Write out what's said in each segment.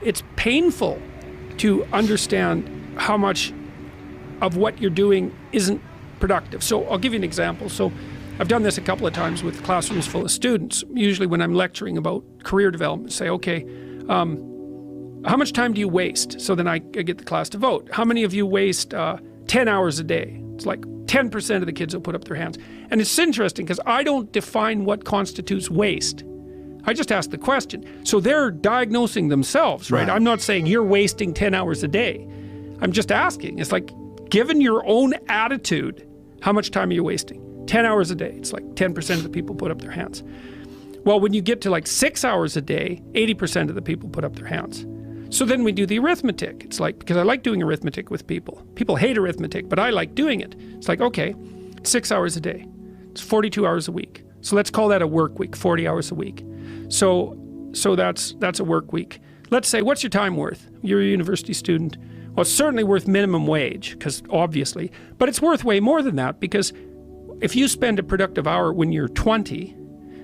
it's painful to understand how much of what you're doing isn't productive. So I'll give you an example. So I've done this a couple of times with classrooms full of students. Usually when I'm lecturing about career development, say, okay, how much time do you waste? So then I get the class to vote. How many of you waste 10 hours a day? It's like 10% of the kids will put up their hands. And it's interesting because I don't define what constitutes waste. I just ask the question. So they're diagnosing themselves, right? I'm not saying you're wasting 10 hours a day. I'm just asking. It's like, given your own attitude, how much time are you wasting? 10 hours a day. It's like 10% of the people put up their hands. Well, when you get to like 6 hours a day, 80% of the people put up their hands. So then we do the arithmetic. It's like, because I like doing arithmetic with people. People hate arithmetic, but I like doing it. It's like, okay, 6 hours a day. It's 42 hours a week. So let's call that a work week, 40 hours a week. So that's a work week. Let's say, what's your time worth? You're a university student. Well, it's certainly worth minimum wage, because obviously, but it's worth way more than that, because if you spend a productive hour when you're 20,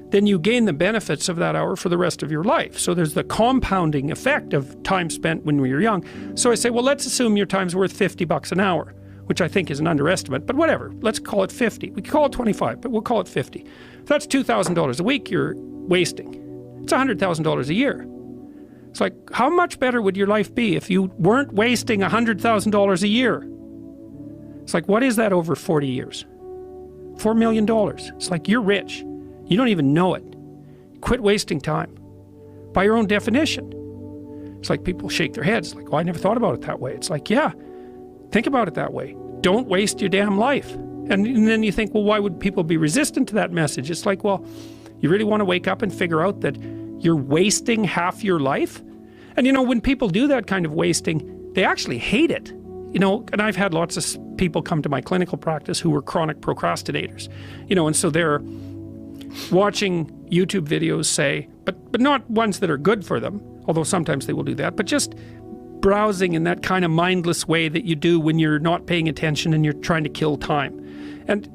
then you gain the benefits of that hour for the rest of your life. So there's the compounding effect of time spent when you're young. So I say, well, let's assume your time's worth $50 an hour, which I think is an underestimate, but whatever, let's call it 50. We could call it 25, but we'll call it 50. If that's $2,000 a week you're wasting. It's $100,000 a year. It's like, how much better would your life be if you weren't wasting $100,000 a year? It's like, what is that over 40 years? $4 million. It's like, you're rich. You don't even know it. Quit wasting time. By your own definition. It's like people shake their heads, like, oh, I never thought about it that way. It's like, yeah, think about it that way. Don't waste your damn life. And then you think, well, why would people be resistant to that message? It's like, well, you really want to wake up and figure out that you're wasting half your life? And you know, when people do that kind of wasting, they actually hate it. You know, and I've had lots of people come to my clinical practice who were chronic procrastinators. You know, and so they're watching YouTube videos, say, but not ones that are good for them, although sometimes they will do that, but just browsing in that kind of mindless way that you do when you're not paying attention and you're trying to kill time. And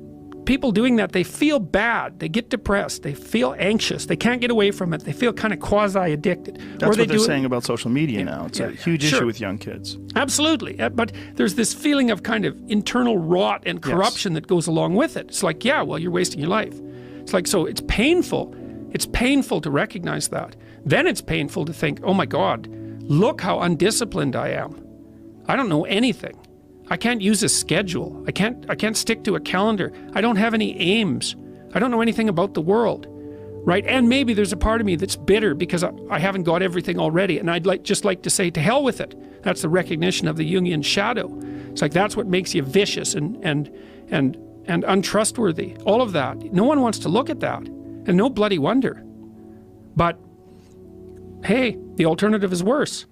people doing that, they feel bad, they get depressed, they feel anxious, they can't get away from it, they feel kind of quasi-addicted. That's what they're saying about social media now. It's a huge issue with young kids. Absolutely, but there's this feeling of kind of internal rot and corruption that goes along with it. It's like, yeah, well, you're wasting your life. It's like, so it's painful. It's painful to recognize that. Then it's painful to think, oh my God, look how undisciplined I am. I don't know anything. I can't use a schedule. I can't stick to a calendar. I don't have any aims. I don't know anything about the world, right? And maybe there's a part of me that's bitter because I haven't got everything already, and I'd just like to say, to hell with it. That's the recognition of the Jungian shadow. It's like, that's what makes you vicious and untrustworthy. All of that. No one wants to look at that, and no bloody wonder. But hey, the alternative is worse.